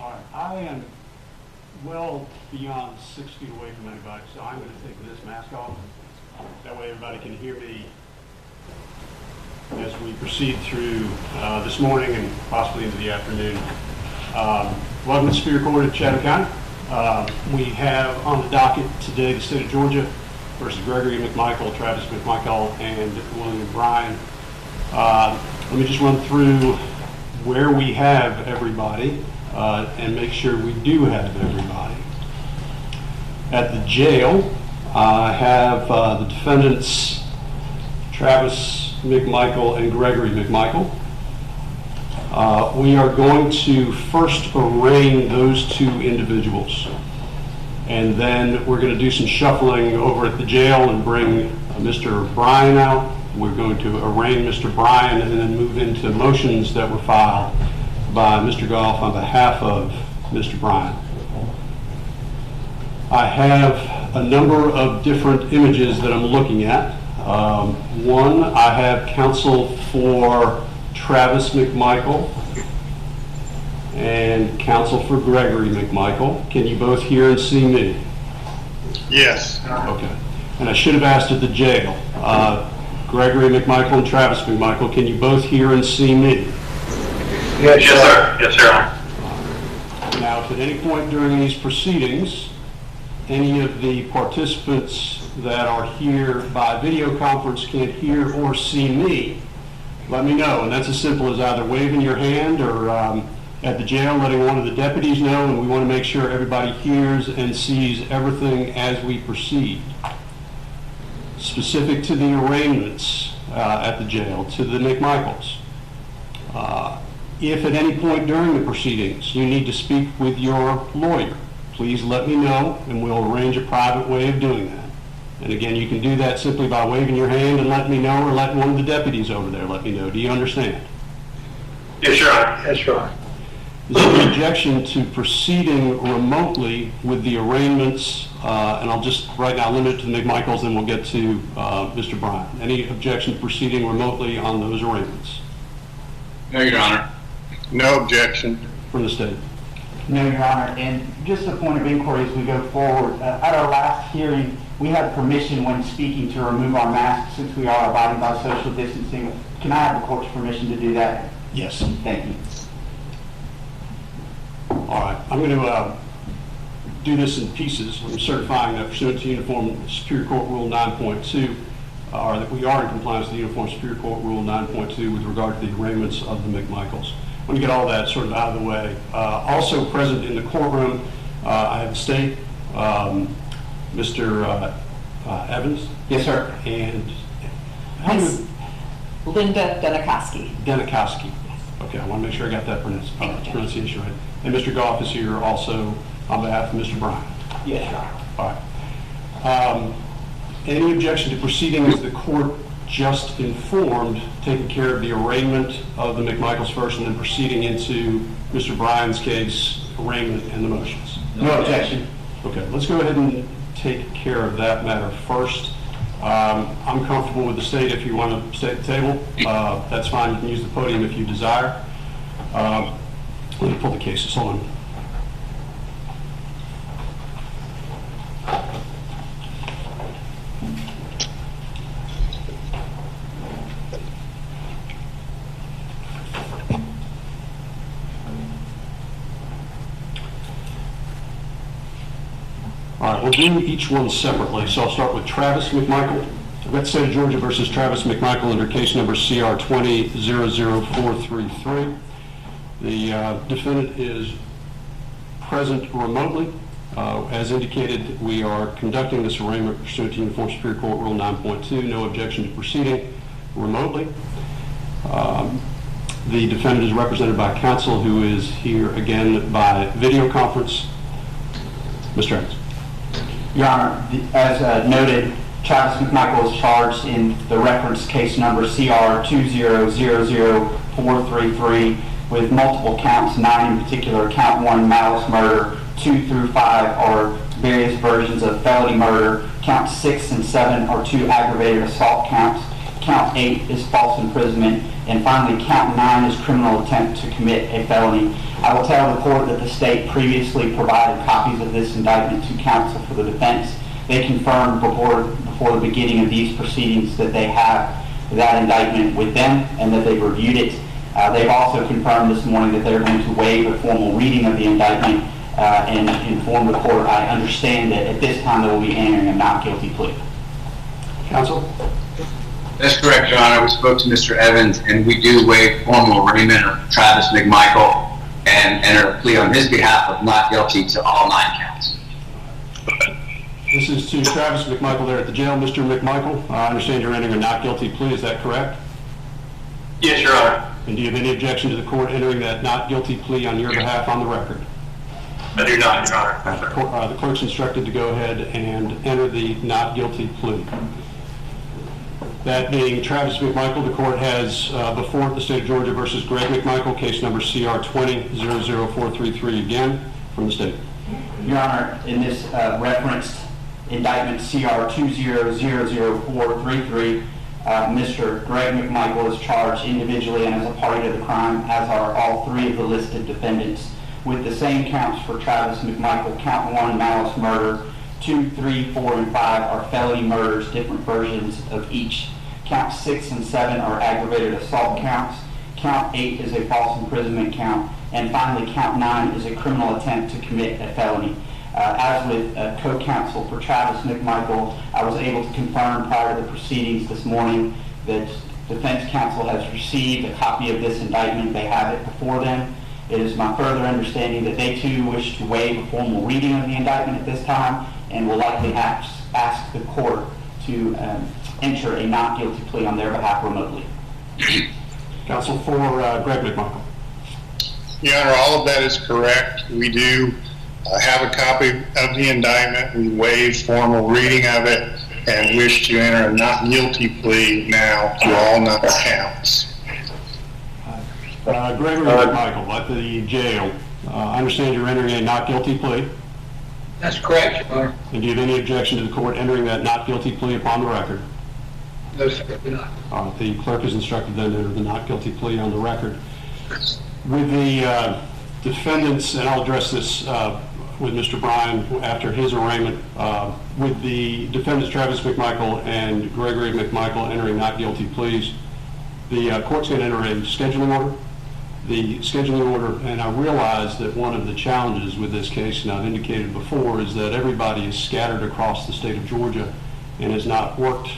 All right, I am well beyond 6 feet away from anybody, so I'm going to take this mask off. That way everybody can hear me as we proceed through this morning and possibly into the afternoon. Welcome to Superior Court of Chatham County. We have on the docket today the state of Georgia versus Gregory McMichael, Travis McMichael, and William Bryan. Let me just run through where we have everybody and make sure we do have everybody. At the jail, I have the defendants Travis McMichael and Gregory McMichael. We are going to first arraign those two individuals, and then we're going to do some shuffling over at the jail and bring Mr. Bryan out. We're going to arraign Mr. Bryan and then move into motions that were filed by Mr. Goff on behalf of Mr. Bryan. I have a number of different images that I'm looking at. One, I have counsel for Travis McMichael and counsel for Gregory McMichael. Can you both hear and see me? Yes. Okay. And I should have asked at the jail. Gregory McMichael and Travis McMichael, can you both hear and see me? Yes, sir. Yes, sir. Now, if at any point during these proceedings, any of the participants that are here by video conference can't hear or see me, let me know. And that's as simple as either waving your hand or at the jail letting one of the deputies know, and we want to make sure everybody hears and sees everything as we proceed. Specific to the arraignments at the jail, to the McMichaels. If at any point during the proceedings you need to speak with your lawyer, please let me know and we'll arrange a private way of doing that. And again, you can do that simply by waving your hand and letting me know, or letting one of the deputies over there let me know. Do you understand? Yes, sir. Yes, sir. Is there an objection to proceeding remotely with the arraignments? And I'll just right now limit it to the McMichaels, then we'll get to Mr. Bryan. Any objection to proceeding remotely on those arraignments? No, Your Honor. No objection. From the state? No, Your Honor. And just a point of inquiry as we go forward. At our last hearing, we had permission when speaking to remove our masks since we are abiding by social distancing. Can I have the court's permission to do that? Yes. Thank you. All right. I'm going to do this in pieces. I'm certifying that pursuant to Uniform Superior Court Rule 9.2, or that we are in compliance with the Uniform Superior Court Rule 9.2 with regard to the arraignments of the McMichaels. I want to get all that sort of out of the way. Also present in the courtroom, I have the state, Mr. Evans. Yes, sir. And Miss Linda Denikoski. Denikoski. Okay, I want to make sure I got that pronunciation right. And Mr. Goff is here also on behalf of Mr. Bryan. Yes, Your Honor. All right. Any objection to proceeding as the court just informed, taking care of the arraignment of the McMichaels first and then proceeding into Mr. Bryan's case, arraignment and the motions? No objection. Okay, let's go ahead and take care of that matter first. I'm comfortable with the state. If you want to stay at the table, that's fine. You can use the podium if you desire. Let me pull the cases. Hold on. All right, we'll do each one separately. So I'll start with Travis McMichael. I've got State of Georgia versus Travis McMichael under case number CR 20-00433. The defendant is present remotely. As indicated, we are conducting this arraignment pursuant to Uniform Superior Court Rule 9.2. No objection to proceeding remotely. The defendant is represented by counsel who is here again by video conference. Mr. Evans. Your Honor, as noted, Travis McMichael is charged in the reference case number CR 20-00433 with multiple counts, 9 in particular. Count 1, malice murder. 2 through 5 are various versions of felony murder. Counts 6 and 7 are 2 aggravated assault counts. count 8 is false imprisonment, and finally count 9 is criminal attempt to commit a felony. I will tell the court that the state previously provided copies of this indictment to counsel for the defense. They confirmed before the beginning of these proceedings that they have that indictment with them and that they've reviewed it. They've also confirmed this morning that they're going to waive a formal reading of the indictment and inform the court. I understand that at this time they will be entering a not guilty plea. Counsel? That's correct, Your Honor. We spoke to Mr. Evans, and we do waive formal arraignment of Travis McMichael and enter a plea on his behalf of not guilty to all 9 counts. This is to Travis McMichael there at the jail. Mr. McMichael, I understand you're entering a not guilty plea. Is that correct? Yes, Your Honor. And do you have any objection to the court entering that not guilty plea on your behalf on the record? I do not, Your Honor. The clerk's instructed to go ahead and enter the not guilty plea. That being Travis McMichael, the court has before it the State of Georgia versus Greg McMichael, case number CR 20-00433 again from the state. Your Honor, in this referenced indictment CR 20-00433, Mr. Greg McMichael is charged individually and as a party to the crime, as are all 3 of the listed defendants, with the same counts for Travis McMichael. Count 1, malice murder. 2, 3, 4, and 5 are felony murders, different versions of each. Count 6 and 7 are aggravated assault counts. Count 8 is a false imprisonment count. And finally, count 9 is a criminal attempt to commit a felony. As with co-counsel for Travis McMichael, I was able to confirm prior to the proceedings this morning that defense counsel has received a copy of this indictment. They have it before them. It is my further understanding that they too wish to waive a formal reading of the indictment at this time and will likely ask the court to enter a not guilty plea on their behalf remotely. Counsel for Greg McMichael. Your Honor, all of that is correct. We do have a copy of the indictment. We waive formal reading of it and wish to enter a not guilty plea now to all 9 counts. Gregory McMichael at the jail. I understand you're entering a not guilty plea. That's correct, Your Honor. And do you have any objection to the court entering that not guilty plea upon the record? No, sir, do not. The clerk is instructed then to enter the not guilty plea on the record. With the defendants, and I'll address this with Mr. Bryan after his arraignment, with the defendants Travis McMichael and Gregory McMichael entering not guilty pleas, the court's going to enter a scheduling order. The scheduling order, and I realize that one of the challenges with this case, and I've indicated before, is that everybody is scattered across the state of Georgia and has not worked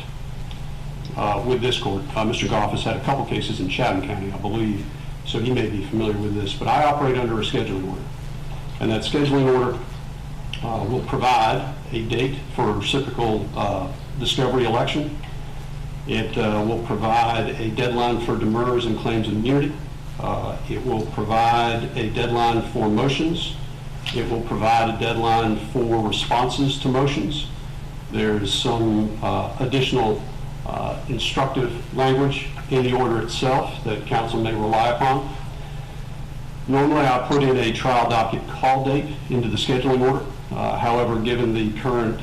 with this court. Mr. Goff has had a couple cases in Chatham County, I believe, so he may be familiar with this, but I operate under a scheduling order. And that scheduling order will provide a date for a reciprocal discovery election. It will provide a deadline for demurrers and claims of immunity. It will provide a deadline for motions. It will provide a deadline for responses to motions. There's some additional instructive language in the order itself that counsel may rely upon. Normally I put in a trial docket call date into the scheduling order. However, given the current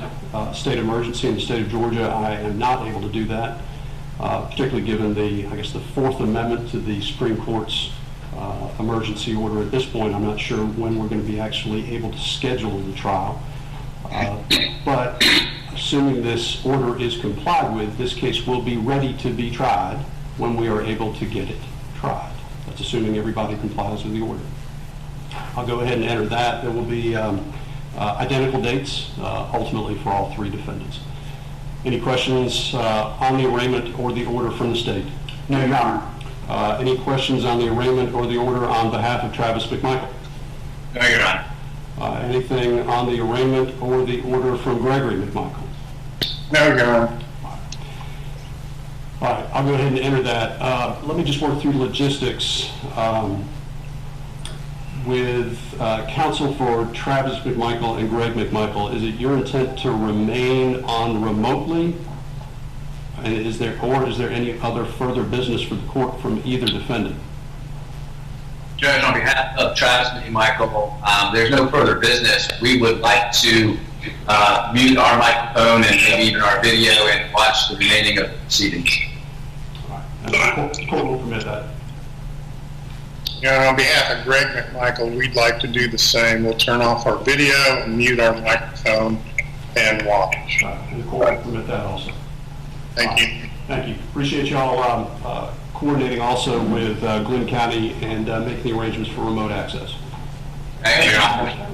state emergency in the state of Georgia, I am not able to do that. Particularly given the Fourth Amendment to the Supreme Court's emergency order. At this point, I'm not sure when we're going to be actually able to schedule the trial. But assuming this order is complied with, this case will be ready to be tried when we are able to get it tried. That's assuming everybody complies with the order. I'll go ahead and enter that. There will be identical dates, ultimately, for all 3 defendants. Any questions on the arraignment or the order from the state? No, Your Honor. Any questions on the arraignment or the order on behalf of Travis McMichael? No, Your Honor. Anything on the arraignment or the order from Gregory McMichael? No, Your Honor. All right, I'll go ahead and enter that. Let me just work through logistics. With counsel for Travis McMichael and Greg McMichael, is it your intent to remain on remotely? And is there any other further business for the court from either defendant? Judge, on behalf of Travis McMichael, there's no further business. We would like to mute our microphone and maybe even our video and watch the remaining of the proceedings. The court will permit that. Your Honor, on behalf of Greg McMichael, we'd like to do the same. We'll turn off our video and mute our microphone and watch. And the court will permit that also. Thank you. Thank you. Appreciate y'all coordinating also with Glynn County and making the arrangements for remote access. Thank you, Your Honor.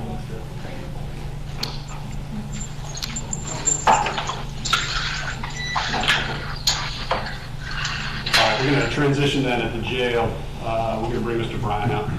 All right, we're going to transition then at the jail. We're going to bring Mr. Bryan out.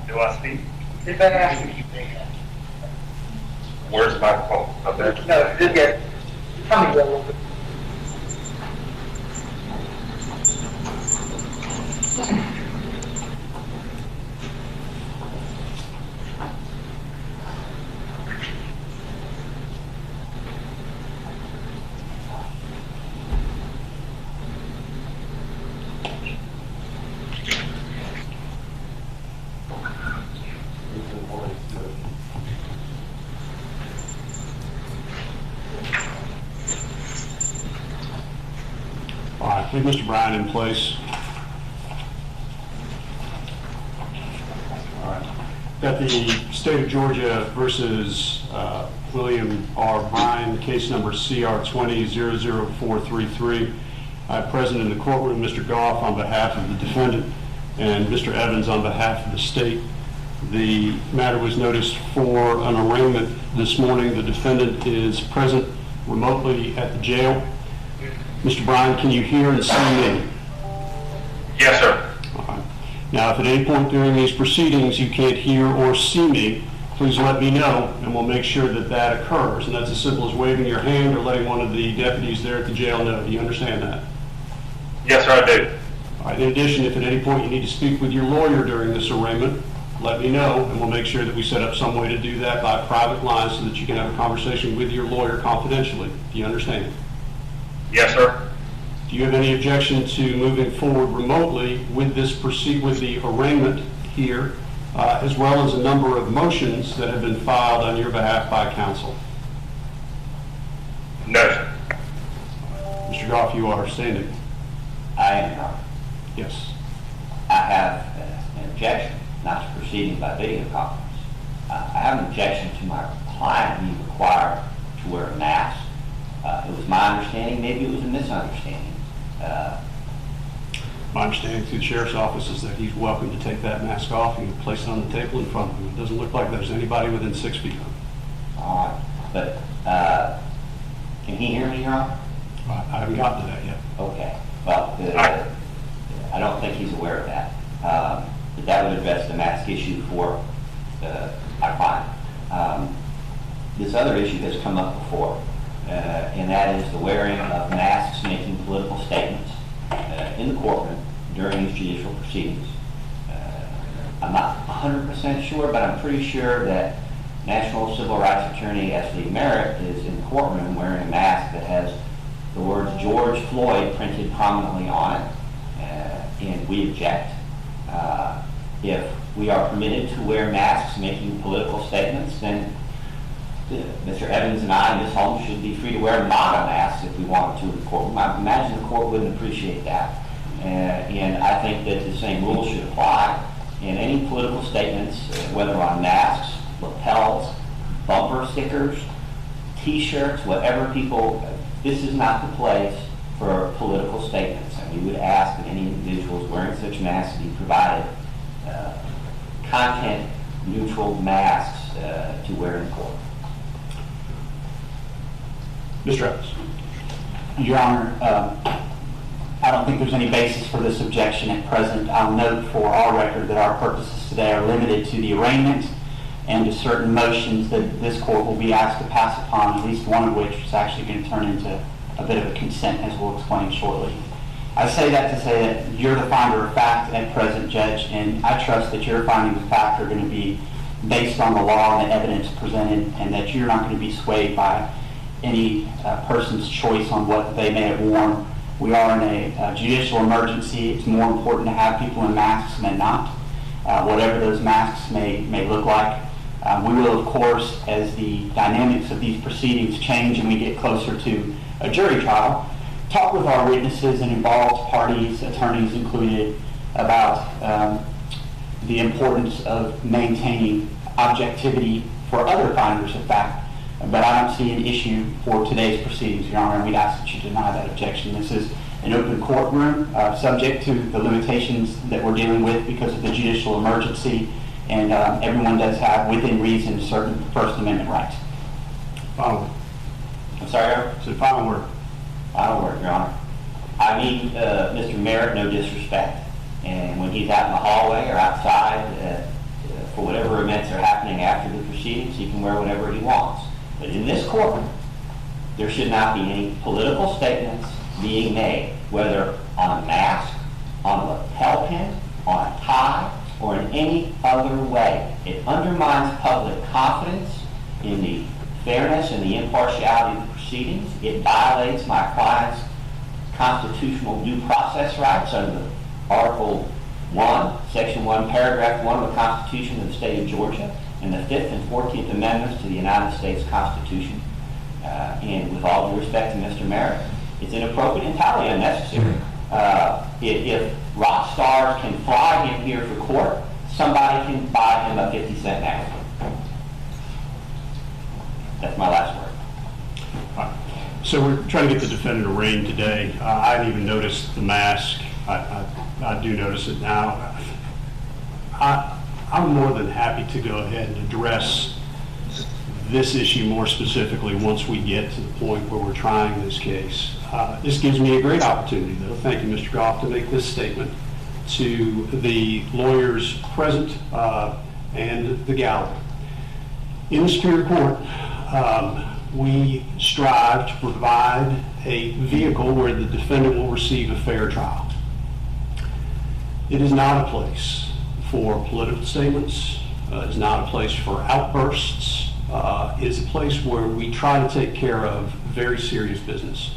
Do I speak? If I ask you, Where's the microphone? Up there? no, just get, tell me what. Leave Mr. Bryan in place. All right. Got the State of Georgia versus William R. Bryan, case number CR 20-00433. Present in the courtroom, Mr. Goff on behalf of the defendant and Mr. Evans on behalf of the state. The matter was noticed for an arraignment this morning. The defendant is present remotely at the jail. Mr. Bryan, can you hear and see me? Yes, sir. All right. Now, if at any point during these proceedings you can't hear or see me, please let me know, and we'll make sure that that occurs. And that's as simple as waving your hand or letting one of the deputies there at the jail know. Do you understand that? Yes, sir, I do. All right. In addition, if at any point you need to speak with your lawyer during this arraignment, let me know, and we'll make sure that we set up some way to do that by private line so that you can have a conversation with your lawyer confidentially. Do you understand? Yes, sir. Do you have any objection to moving forward remotely with this with the arraignment here, as well as a number of motions that have been filed on your behalf by counsel? No, sir. Mr. Goff, you are standing. I am, Your Honor. Yes. I have an objection not to proceeding by video conference. I have an objection to my client being required to wear a mask. It was my understanding, maybe it was a misunderstanding. My understanding through the sheriff's office is that he's welcome to take that mask off and place it on the table in front of him. It doesn't look like there's anybody within 6 feet of him. All right, but can he hear me, Your Honor? I haven't gotten to that yet. Okay, well, I don't think he's aware of that. But that would address the mask issue for our client. This other issue has come up before, and that is the wearing of masks making political statements in the courtroom during these judicial proceedings. I'm not 100% sure, but I'm pretty sure that National Civil Rights Attorney Ashley Merritt is in the courtroom wearing a mask that has the words George Floyd printed prominently on it, and we object. If we are permitted to wear masks making political statements, then Mr. Evans and I and Ms. Holmes should be free to wear not a mask if we wanted to in the courtroom. I imagine the court wouldn't appreciate that. And I think that the same rules should apply in any political statements, whether on masks, lapels, bumper stickers, T-shirts, whatever people. This is not the place for political statements, and we would ask that any individuals wearing such masks be provided content-neutral masks to wear in court. Mr. Evans. Your Honor, I don't think there's any basis for this objection at present. I'll note for our record that our purposes today are limited to the arraignment and to certain motions that this court will be asked to pass upon, at least one of which is actually going to turn into a bit of a consent, as we'll explain shortly. I say that to say that you're the finder of fact at present, Judge, and I trust that your findings of fact are going to be based on the law and the evidence presented, and that you're not going to be swayed by any person's choice on what they may have worn. We are in a judicial emergency. It's more important to have people in masks than not, whatever those masks may look like. We will, of course, as the dynamics of these proceedings change and we get closer to a jury trial, talk with our witnesses and involved parties, attorneys included, about the importance of maintaining objectivity for other finders of fact. But I don't see an issue for today's proceedings, Your Honor, and we'd ask that you deny that objection. This is an open courtroom, subject to the limitations that we're dealing with because of the judicial emergency, and everyone does have, within reason, certain First Amendment rights. Final word. I'm sorry, Your Honor? So final word. Final word, Your Honor. I mean Mr. Merritt no disrespect, and when he's out in the hallway or outside for whatever events are happening after the proceedings, he can wear whatever he wants. But in this courtroom, there should not be any political statements being made, whether on a mask, on a lapel pin, on a tie, or in any other way. It undermines public confidence in the fairness and the impartiality of the proceedings. It violates my client's constitutional due process rights under Article 1, Section 1, Paragraph 1 of the Constitution of the State of Georgia, and the 5th and 14th Amendments to the United States Constitution. And with all due respect to Mr. Merritt, it's inappropriate and entirely unnecessary If rock stars can fly him here for court, somebody can buy him a 50-cent mask. That's my last word. So we're trying to get the defendant arraigned today. I didn't even notice the mask. I do notice it now. I'm more than happy to go ahead and address this issue more specifically once we get to the point where we're trying this case. This gives me a great opportunity, though, thank you, Mr. Goff, to make this statement to the lawyers present and the gallery. In the Superior Court, we strive to provide a vehicle where the defendant will receive a fair trial. It is not a place for political statements. It is not a place for outbursts. It is a place where we try to take care of very serious business.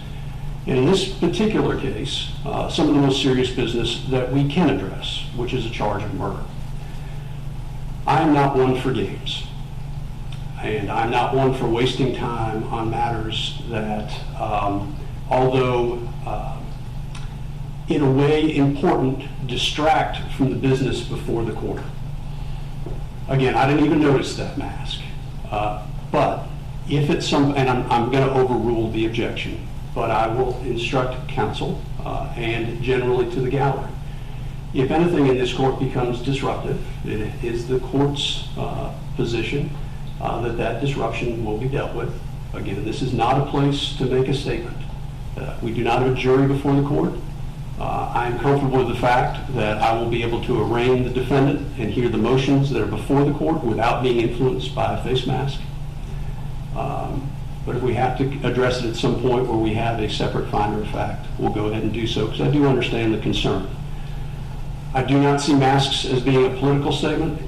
And in this particular case, some of the most serious business that we can address, which is a charge of murder. I am not one for games. And I'm not one for wasting time on matters that, although in a way important, distract from the business before the court. Again, I didn't even notice that mask. But if it's some, and I'm going to overrule the objection, but I will instruct counsel and generally to the gallery. If anything in this court becomes disruptive, it is the court's position that disruption will be dealt with. Again, this is not a place to make a statement. We do not have a jury before the court. I am comfortable with the fact that I will be able to arraign the defendant and hear the motions that are before the court without being influenced by a face mask. But if we have to address it at some point where we have a separate finder of fact, we'll go ahead and do so, because I do understand the concern. I do not see masks as being a political statement.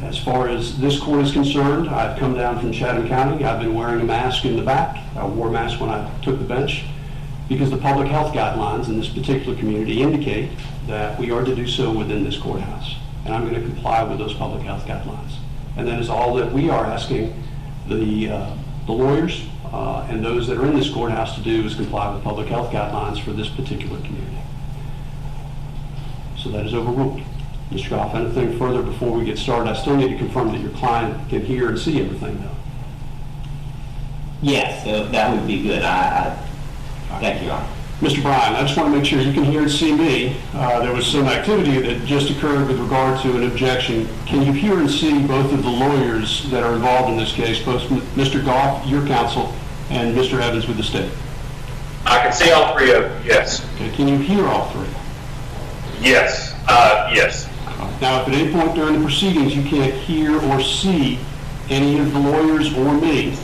As far as this court is concerned, I've come down from Chatham County. I've been wearing a mask in the back. I wore a mask when I took the bench because the public health guidelines in this particular community indicate that we are to do so within this courthouse. And I'm going to comply with those public health guidelines. And that is all that we are asking the lawyers and those that are in this courthouse to do is comply with public health guidelines for this particular community. So that is overruled. Mr. Goff, anything further before we get started? I still need to confirm that your client can hear and see everything, though. Yes, that would be good. Thank you, Your Honor. Mr. Bryan, I just want to make sure you can hear and see me. There was some activity that just occurred with regard to an objection. Can you hear and see both of the lawyers that are involved in this case, both Mr. Goff, your counsel, and Mr. Evans with the state? I can see all three of them, yes. Okay. Can you hear all three? Yes, yes. Now, if at any point during the proceedings you can't hear or see any of the lawyers or me,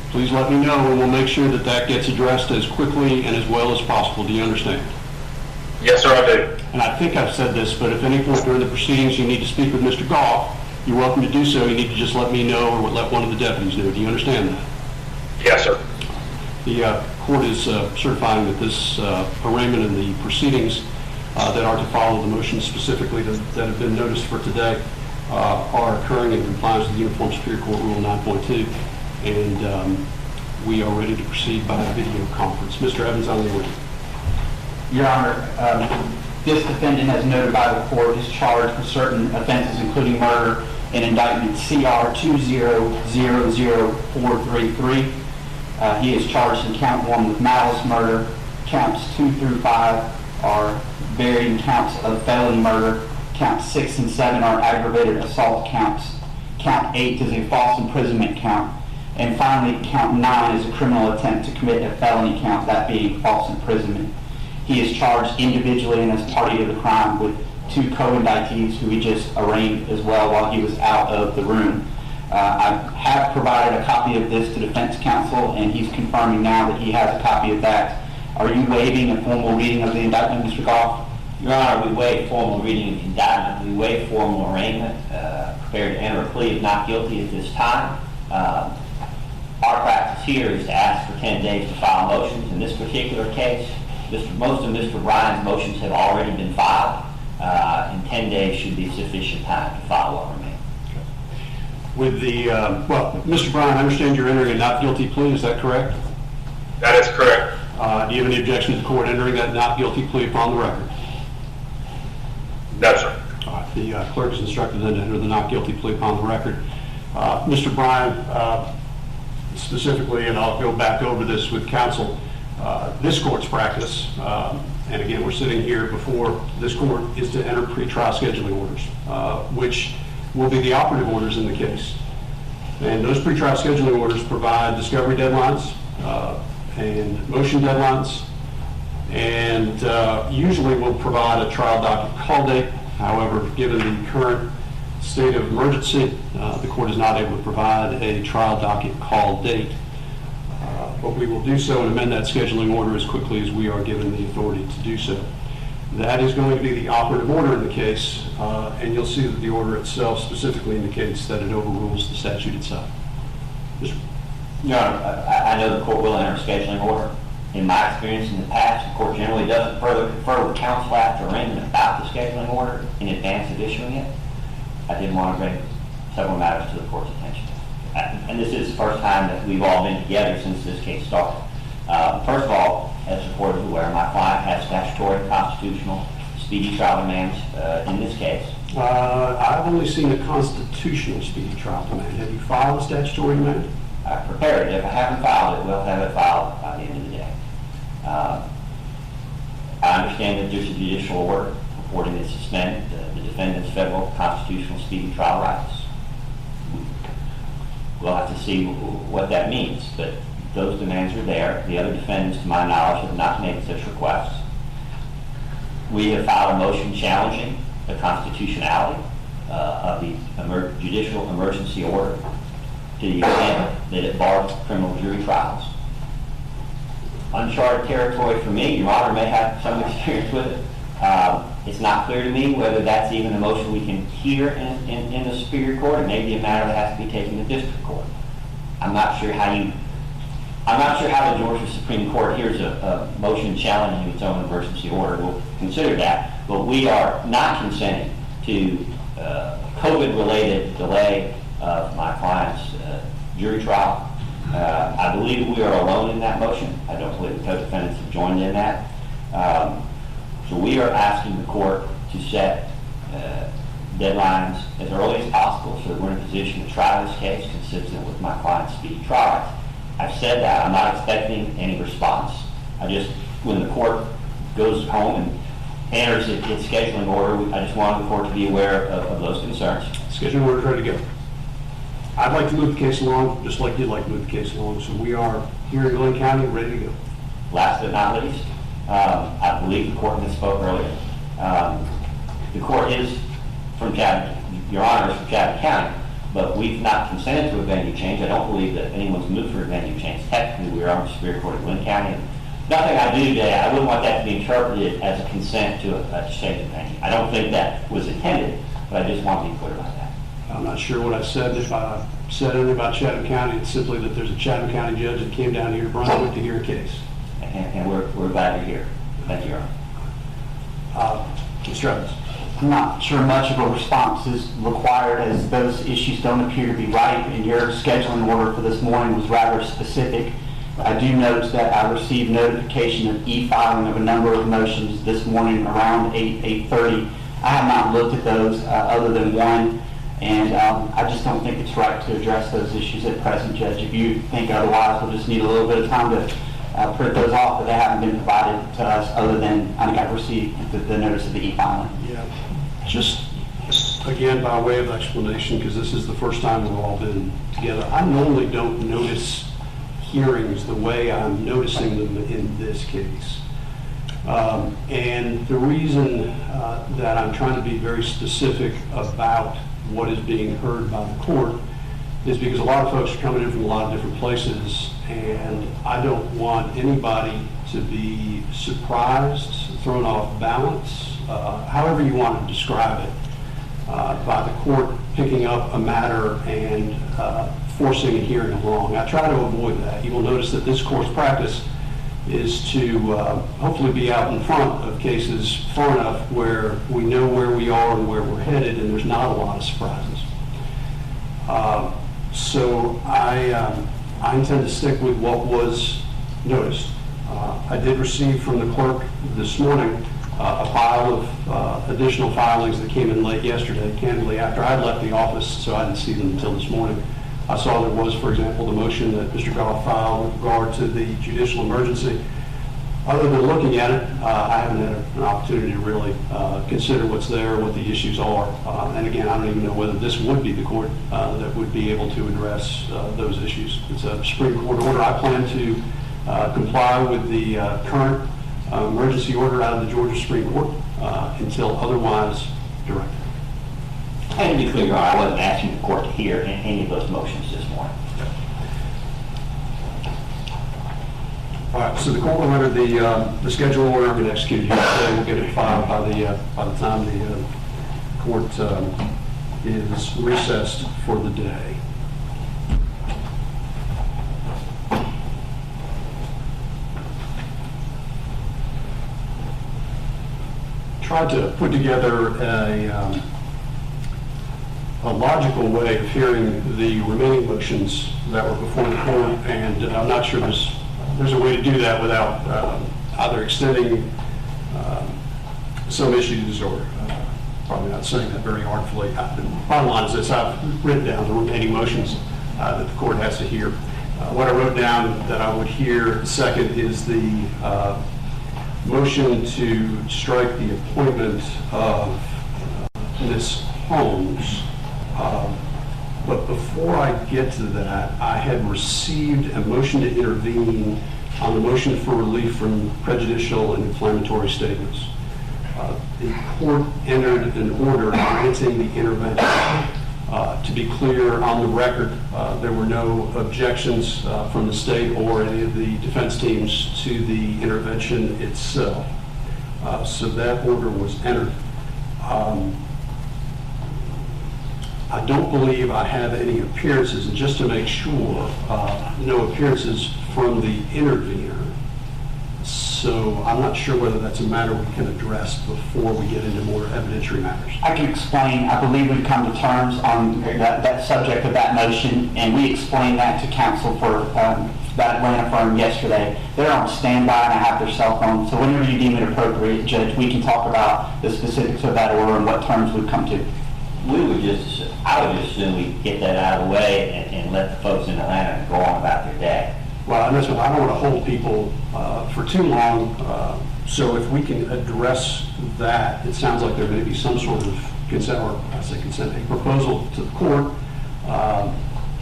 please let me know and we'll make sure that that gets addressed as quickly and as well as possible. Do you understand? Yes, sir, I do. And I think I've said this, but if at any point during the proceedings you need to speak with Mr. Goff, you're welcome to do so. You need to just let me know or let one of the deputies know. Do you understand that? Yes, sir. The court is certifying that this arraignment and the proceedings that are to follow the motions specifically that have been noticed for today are occurring in compliance with Uniform Superior Court Rule 9.2, and we are ready to proceed by video conference. Mr. Evans, on the order. Your Honor, this defendant, as noted by the court, is charged with certain offenses, including murder, in indictment CR 2000433. He is charged in count 1 with malice murder. Counts 2 through 5 are varying counts of felony murder. Counts 6 and 7 are aggravated assault counts. Count 8 is a false imprisonment count. And finally, count 9 is a criminal attempt to commit a felony count, that being false imprisonment. He is charged individually and as party to the crime with 2 co-indictees who he just arraigned as well while he was out of the room. I have provided a copy of this to defense counsel, and he's confirming now that he has a copy of that. Are you waiving a formal reading of the indictment, Mr. Goff? Your Honor, we waive formal reading of the indictment. We waive formal arraignment, prepared to enter a plea of not guilty at this time. Our practice here is to ask for 10 days to file motions. In this particular case, most of Mr. Bryan's motions have already been filed, and 10 days should be sufficient time to file what remains. With the, well, Mr. Bryan, I understand you're entering a not guilty plea, is that correct? That is correct. Do you have any objection to the court entering that not guilty plea upon the record? No, sir. All right, the clerk is instructed then to enter the not guilty plea upon the record. Mr. Bryan, specifically, and I'll go back over this with counsel, this court's practice, and again, we're sitting here before this court, is to enter pretrial scheduling orders, which will be the operative orders in the case. And those pretrial scheduling orders provide discovery deadlines and motion deadlines, and usually will provide a trial docket call date. However, given the current state of emergency, the court is not able to provide a trial docket call date. But we will do so and amend that scheduling order as quickly as we are given the authority to do so. That is going to be the operative order in the case, and you'll see that the order itself specifically indicates that it overrules the statute itself. Your Honor, I know the court will enter a scheduling order. In my experience in the past, the court generally doesn't further confer with counsel after arraignment about the scheduling order in advance of issuing it. I did want to bring several matters to the court's attention. And this is the first time that we've all been together since this case started. First of all, as the court is aware, my client has statutory, constitutional, speedy trial demands in this case. I've only seen a constitutional speedy trial demand. Have you filed a statutory demand? I've prepared it. If I haven't filed it, we'll have it filed by the end of the day. I understand that there's a judicial order purporting to suspend the defendant's federal constitutional speedy trial rights. We'll have to see what that means, but those demands are there. The other defendants, to my knowledge, have not made such requests. We have filed a motion challenging the constitutionality of the judicial emergency order to the extent that it bars criminal jury trials. Uncharted territory for me. Your Honor may have some experience with it. It's not clear to me whether that's even a motion we can hear in the Superior Court. It may be a matter that has to be taken to district court. I'm not sure how the Georgia Supreme Court hears a motion challenging its own emergency order. We'll consider that, but we are not consenting to COVID-related delay of my client's jury trial. I believe we are alone in that motion. I don't believe the co-defendants have joined in that. So we are asking the court to set deadlines as early as possible so that we're in a position to try this case consistent with my client's speedy trial rights. I've said that. I'm not expecting any response. When the court goes home and enters its scheduling order, I just want the court to be aware of those concerns. Scheduling order is ready to go. I'd like to move the case along, just like you'd like to move the case along. So we are here in Glenn County, ready to go. Last but not least, I believe the court misspoke earlier. The court is from Your Honor is from Chevy County, but we've not consented to a venue change. I don't believe that anyone's moved for a venue change. Technically, we are on the Superior Court of Glenn County. Nothing I do today, I wouldn't want that to be interpreted as a consent to a change of venue. I don't think that was intended, but I just want to be clear about that. I'm not sure what I said. If I said anything about Chatham County, it's simply that there's a Chatham County judge that came down here to Brunswick to hear a case. And we're glad you're here. Thank you, Your Honor. Mr. Travis. I'm not sure much of a response is required, as those issues don't appear to be ripe, and your scheduling order for this morning was rather specific. I do note that I received notification of e-filing of a number of motions this morning around 8:30. I have not looked at those other than one, and I just don't think it's right to address those issues at present, Judge. If you think otherwise, we'll just need a little bit of time to print those off, but they haven't been provided to us other than I think I've received the notice of the e-filing. Yeah. Just again, by way of explanation, because this is the first time we've all been together, I normally don't notice hearings the way I'm noticing them in this case. And the reason that I'm trying to be very specific about what is being heard by the court is because a lot of folks are coming in from a lot of different places, and I don't want anybody to be surprised, thrown off balance, however you want to describe it, by the court picking up a matter and forcing a hearing along. I try to avoid that. You will notice that this court's practice is to hopefully be out in front of cases far enough where we know where we are and where we're headed, and there's not a lot of surprises. So I intend to stick with what was noticed. I did receive from the clerk this morning a pile of additional filings that came in late yesterday, candidly, after I left the office, so I didn't see them until this morning. I saw there was, for example, the motion that Mr. Goff filed with regard to the judicial emergency. Other than looking at it, I haven't had an opportunity to really consider what's there, what the issues are. And again, I don't even know whether this would be the court that would be able to address those issues. It's a Supreme Court order. I plan to comply with the current emergency order out of the Georgia Supreme Court until otherwise directed. And to be clear, Your Honor, I wasn't asking the court to hear any of those motions this morning. All right, so the court will enter the schedule order and execute here today. We'll get it filed by the time the court is recessed for the day. Tried to put together a logical way of hearing the remaining motions that were before the court, and I'm not sure there's a way to do that without either extending some issues or probably not saying that very artfully. The bottom line is this: I've written down the remaining motions that the court has to hear. What I wrote down that I would hear second is the motion to strike the appointment of Ms. Holmes. But before I get to that, I had received a motion to intervene on the motion for relief from prejudicial and inflammatory statements. The court entered an order granting the intervention. To be clear, on the record, there were no objections from the state or any of the defense teams to the intervention itself. So that order was entered. I don't believe I have any appearances, and just to make sure, no appearances from the intervener. So I'm not sure whether that's a matter we can address before we get into more evidentiary matters. I can explain. I believe we've come to terms on that subject of that motion, and we explained that to counsel for that Atlanta firm yesterday. They're on standby and I have their cell phone, so whenever you deem it appropriate, Judge, we can talk about the specifics of that order and what terms we've come to. I would just assume we get that out of the way and let the folks in Atlanta go on about their day. Well, and that's what I don't want to hold people for too long. So if we can address that, it sounds like there may be some sort of consent, or I say consent, a proposal to the court. Why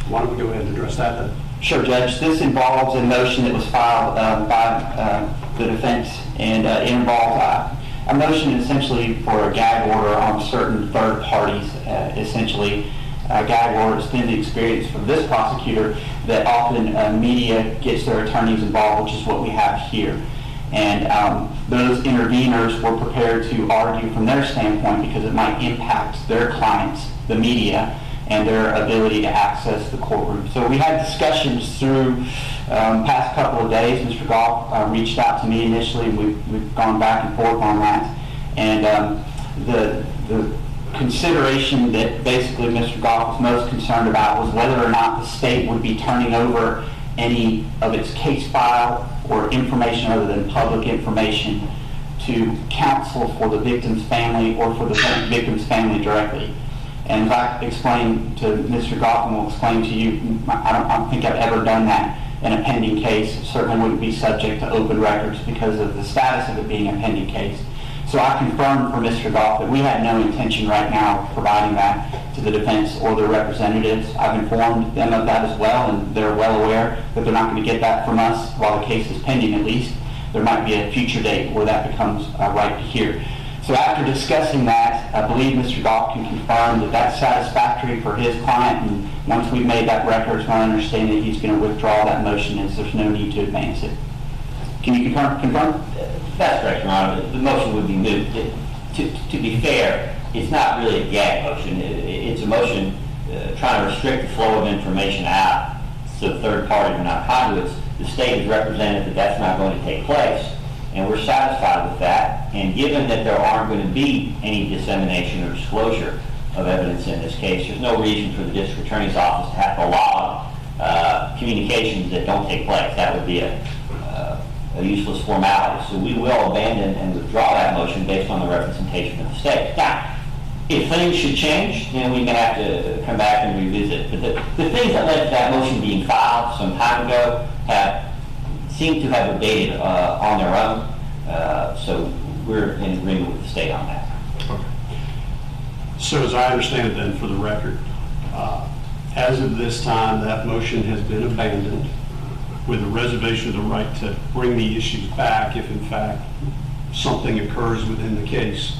don't we go ahead and address that then? Sure, Judge. This involves a motion that was filed by the defense, and it involves a motion essentially for a gag order on certain third parties, essentially. Gag order has been the experience from this prosecutor that often media gets their attorneys involved, which is what we have here. And those interveners were prepared to argue from their standpoint because it might impact their clients, the media, and their ability to access the courtroom. So we had discussions through past couple of days. Mr. Goff reached out to me initially. We've gone back and forth on that. And the consideration that basically Mr. Goff was most concerned about was whether or not the state would be turning over any of its case file or information other than public information to counsel for the victim's family or for the victim's family directly. And as I explained to Mr. Goff, and will explain to you, I don't think I've ever done that in a pending case. It certainly wouldn't be subject to open records because of the status of it being a pending case. So I confirmed for Mr. Goff that we had no intention right now of providing that to the defense or their representatives. I've informed them of that as well, and they're well aware that they're not going to get that from us while the case is pending at least. There might be a future date where that becomes right to hear. So after discussing that, I believe Mr. Goff can confirm that that's satisfactory for his client, and once we've made that record, it's my understanding that he's going to withdraw that motion as there's no need to advance it. Can you confirm? That's correct, Your Honor. The motion would be moved. To be fair, it's not really a gag motion. It's a motion trying to restrict the flow of information out so third parties are not conduits. The state has represented that that's not going to take place, and we're satisfied with that. And given that there aren't going to be any dissemination or disclosure of evidence in this case, there's no reason for the district attorney's office to have to log communications that don't take place. That would be a useless formality. So we will abandon and withdraw that motion based on the representation of the state. Now, if things should change, then we're going to have to come back and revisit. But the things that led to that motion being filed some time ago seem to have abated on their own. So we're in agreement with the state on that. Okay. So as I understand it then, for the record, as of this time, that motion has been abandoned with the reservation of the right to bring the issues back if in fact something occurs within the case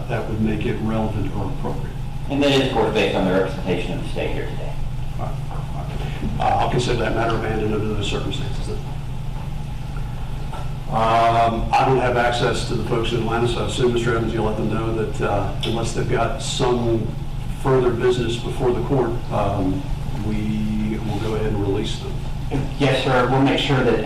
that would make it relevant or appropriate. And that is, of course, based on the representation of the state here today. I'll consider that matter abandoned under those circumstances then. I don't have access to the folks in Atlanta, so I assume, Mr. Evans, you'll let them know that unless they've got some further business before the court, we will go ahead and release them. Yes, sir. We'll make sure that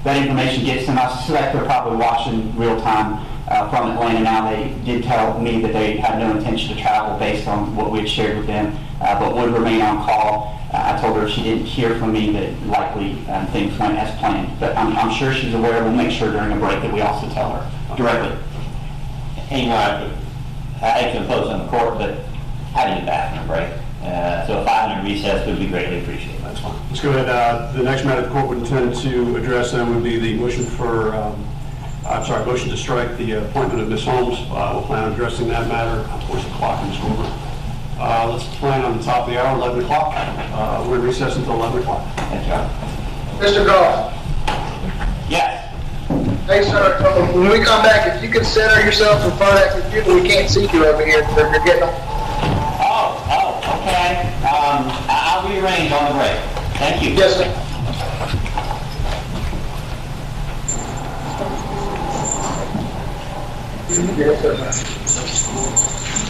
that information gets to them. I suspect they're probably watching real time from Atlanta now. They did tell me that they had no intention to travel based on what we had shared with them, but would remain on call. I told her if she didn't hear from me that likely things went as planned. But I'm sure she's aware. We'll make sure during a break that we also tell her directly. And you know, I hate to impose on the court, but I need a bathroom break. So a 5-minute recess would be greatly appreciated. That's fine. Let's go ahead. The next matter the court would intend to address then would be the motion for, motion to strike the appointment of Ms. Holmes. We'll plan on addressing that matter. Of course, the clock is over. Let's plan on the top of the hour, 11 o'clock. We're in recess until 11 o'clock. That's right. Mr. Goff. Yes. Hey, sir, when we come back, if you can center yourself in front of that computer, we can't see you over here. You're getting. Okay. I'll rearrange on the break. Thank you. Yes, sir. Yes, sir.